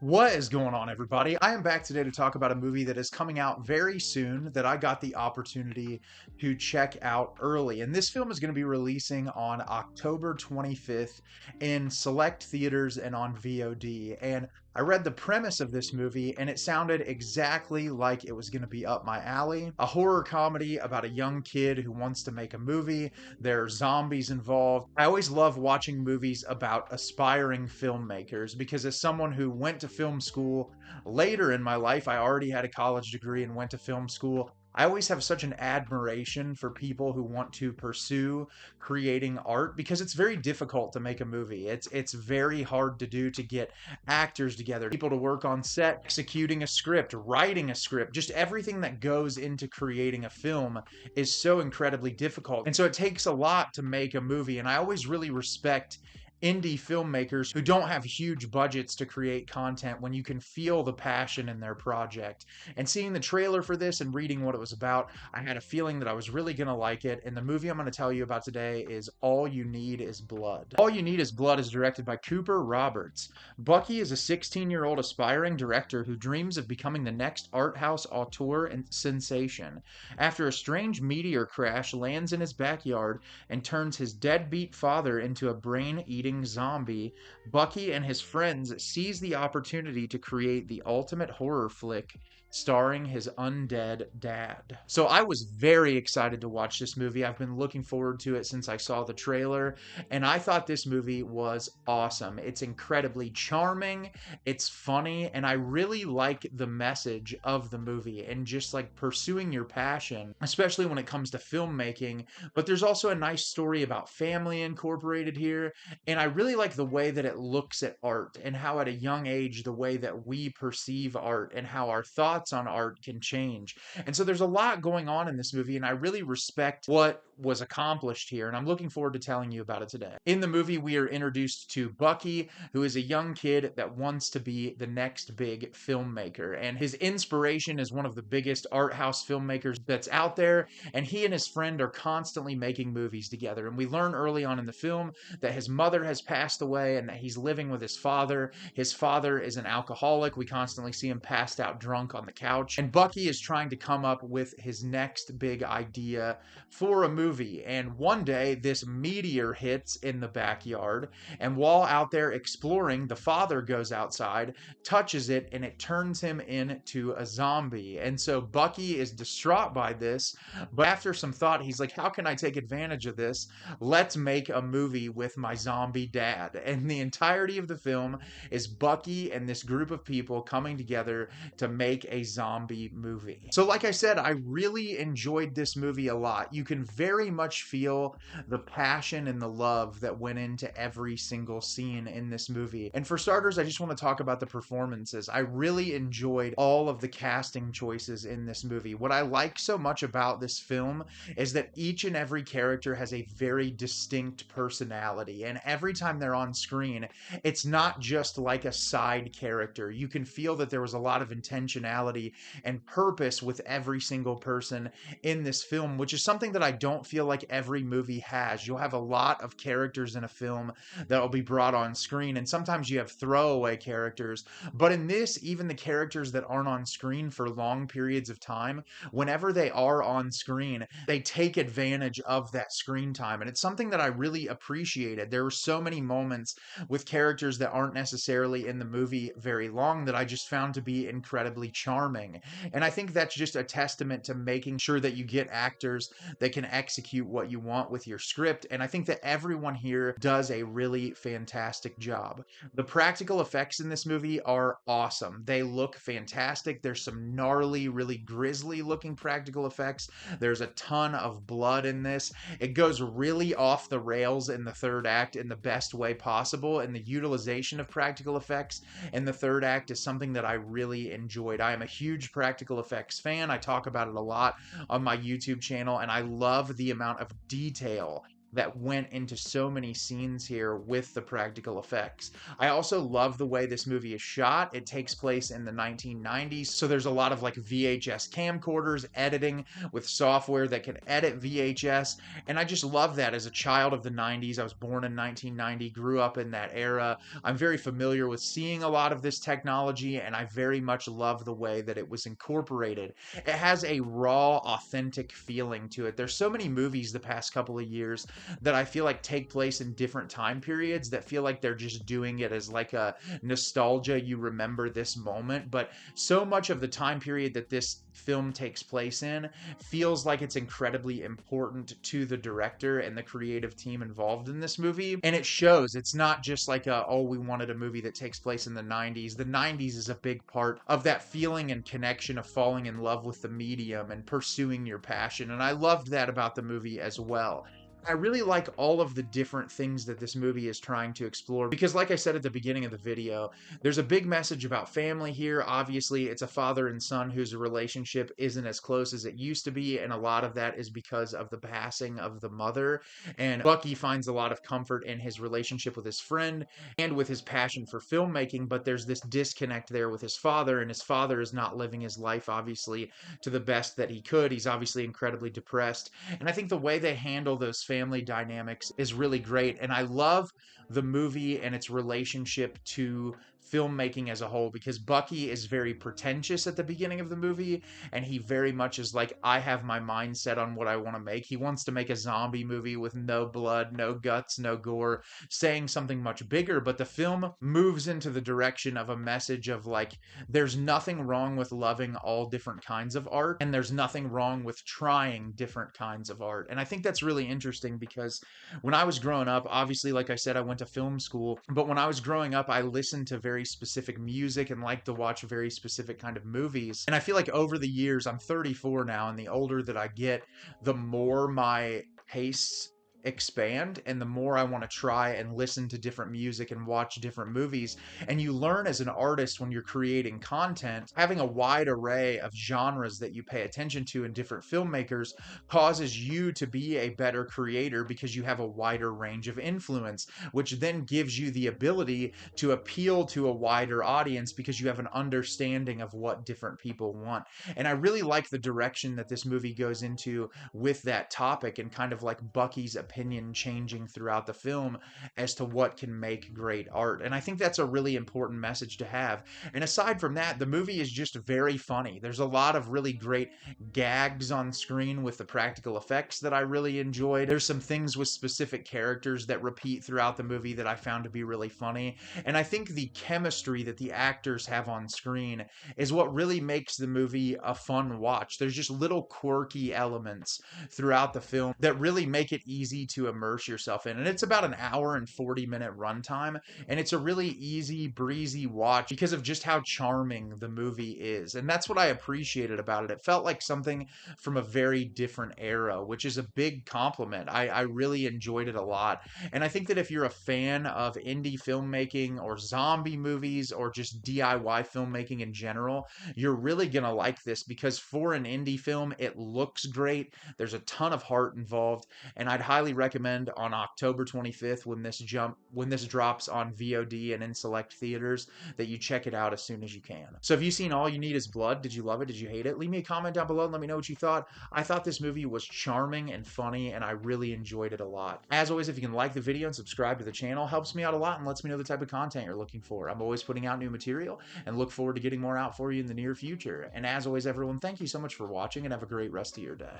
What is going on, everybody? I am back today to talk about a movie that is coming out very soon that I got the opportunity to check out early. And this film is going to be releasing on October 25th in select theaters and on VOD. And I read the premise of this movie, and it sounded exactly like it was going to be up my alley. A horror comedy about a young kid who wants to make a movie. There are zombies involved. I always love watching movies about aspiring filmmakers because, as someone who went to film school later in my life, I already had a college degree and went to film school. I always have such an admiration for people who want to pursue creating art because it's very difficult to make a movie. It's very hard to do, to get actors together, people to work on set, executing a script, writing a script, just everything that goes into creating a film is so incredibly difficult. And so it takes a lot to make a movie. And I always really respect indie filmmakers who don't have huge budgets to create content when you can feel the passion in their project. And seeing the trailer for this and reading what it was about, I had a feeling that I was really going to like it. And the movie I'm going to tell you about today is All You Need Is Blood. All You Need Is Blood is directed by Cooper Roberts. Bucky is a 16-year-old aspiring director who dreams of becoming the next art house auteur and sensation. After a strange meteor crash lands in his backyard and turns his deadbeat father into a brain-eating zombie, Bucky and his friends seize the opportunity to create the ultimate horror flick starring his undead dad. So I was very excited to watch this movie. I've been looking forward to it since I saw the trailer, and I thought this movie was awesome. It's incredibly charming, it's funny, and I really like the message of the movie and just like pursuing your passion, especially when it comes to filmmaking. But there's also a nice story about family incorporated here, and I really like the way that it looks at art and how at a young age the way that we perceive art and how our thoughts on art can change. And so there's a lot going on in this movie, and I really respect what was accomplished here, and I'm looking forward to telling you about it today. In the movie, we are introduced to Bucky, who is a young kid that wants to be the next big filmmaker, and his inspiration is one of the biggest art house filmmakers that's out there, and he and his friend are constantly making movies together. And we learn early on in the film that his mother has passed away and that he's living with his father. His father is an alcoholic. We constantly see him passed out drunk on the couch. And Bucky is trying to come up with his next big idea for a movie. And one day, this meteor hits in the backyard. And while out there exploring, the father goes outside, touches it, and it turns him into a zombie. And so Bucky is distraught by this. But after some thought, he's like, how can I take advantage of this? Let's make a movie with my zombie dad. And the entirety of the film is Bucky and this group of people coming together to make a zombie movie. So like I said, I really enjoyed this movie a lot. You can very much feel the passion and the love that went into every single scene in this movie. And for starters, I just want to talk about the performances. I really enjoyed all of the casting choices in this movie. What I like so much about this film is that each and every character has a very distinct personality, and every time they're on screen, it's not just like a side character. You can feel that there was a lot of intentionality and purpose with every single person in this film, which is something that I don't feel like every movie has. You'll have a lot of characters in a film that will be brought on screen, and sometimes you have throwaway characters. But in this, even the characters that aren't on screen for long periods of time, whenever they are on screen, they take advantage of that screen time. And it's something that I really appreciated. There were so many moments with characters that aren't necessarily in the movie very long that I just found to be incredibly charming. And I think that's just a testament to making sure that you get actors that can execute what you want with your script. And I think that everyone here does a really fantastic job. The practical effects in this movie are awesome. They look fantastic. There's some gnarly, really grisly looking practical effects. There's a ton of blood in this. It goes really off the rails in the third act in the best way possible, and the utilization of practical effects in the third act is something that I really enjoyed. I am a huge practical effects fan. I talk about it a lot on my YouTube channel, and I love the amount of detail that went into so many scenes here with the practical effects. I also love the way this movie is shot. It takes place in the 1990s, so there's a lot of like VHS camcorders, editing with software that can edit VHS, and I just love that. As a child of the 90s, I was born in 1990, grew up in that era. I'm very familiar with seeing a lot of this technology, and I very much love the way that it was incorporated. It has a raw, authentic feeling to it. There's so many movies the past couple of years that I feel like take place in different time periods that feel like they're just doing it as like a nostalgia, you remember this moment. But so much of the time period that this film takes place in feels like it's incredibly important to the director and the creative team involved in this movie. And it shows. It's not just like oh, we wanted a movie that takes place in the 90s. The 90s is a big part of that feeling and connection of falling in love with the medium and pursuing your passion. And I loved that about the movie as well. I really like all of the different things that this movie is trying to explore because, like I said at the beginning of the video, there's a big message about family here. Obviously, it's a father and son whose relationship isn't as close as it used to be, and a lot of that is because of the passing of the mother. And Bucky finds a lot of comfort in his relationship with his friend and with his passion for filmmaking, but there's this disconnect there with his father, and his father is not living his life, obviously, to the best that he could. He's obviously incredibly depressed. And I think the way they handle those family dynamics is really great. And I love the movie and its relationship to filmmaking as a whole because Bucky is very pretentious at the beginning of the movie, and he very much is like, I have my mind set on what I want to make. He wants to make a zombie movie with no blood, no guts, no gore, saying something much bigger. But the film moves into the direction of a message of like, there's nothing wrong with loving all different kinds of art, and there's nothing wrong with trying different kinds of art. And I think that's really interesting because when I was growing up, obviously, like I said, I went to film school, but when I was growing up, I listened to very specific music and liked to watch very specific kind of movies. And I feel like over the years, I'm 34 now, and the older that I get, the more my tastes expand and the more I want to try and listen to different music and watch different movies. And you learn as an artist when you're creating content, having a wide array of genres that you pay attention to and different filmmakers causes you to be a better creator because you have a wider range of influence, which then gives you the ability to appeal to a wider audience because you have an understanding of what different people want. And I really like the direction that this movie goes into with that topic and kind of like Bucky's opinion changing throughout the film as to what can make great art. And I think that's a really important message to have. And aside from that, the movie is just very funny. There's a lot of really great gags on screen with the practical effects that I really enjoyed. There's some things with specific characters that repeat throughout the movie that I found to be really funny. And I think the chemistry that the actors have on screen is what really makes the movie a fun watch. There's just little quirky elements throughout the film that really make it easy to immerse yourself in. And it's about an hour and 40-minute runtime, and it's a really easy, breezy watch because of just how charming the movie is. And that's what I appreciated about it. It felt like something from a very different era, which is a big compliment. I really enjoyed it a lot. And I think that if you're a fan of indie filmmaking or zombie movies or just DIY filmmaking in general, you're really going to like this because for an indie film, it looks great. There's a ton of heart involved, and I'd highly recommend on October 25th when this drops on VOD and in select theaters that you check it out as soon as you can. So have you seen All You Need Is Blood? Did you love it? Did you hate it? Leave me a comment down below and let me know what you thought. I thought this movie was charming and funny, and I really enjoyed it a lot. As always, if you can like the video and subscribe to the channel, helps me out a lot and lets me know the type of content you're looking for. I'm always putting out new material and look forward to getting more out for you in the near future. And as always, everyone, thank you so much for watching and have a great rest of your day.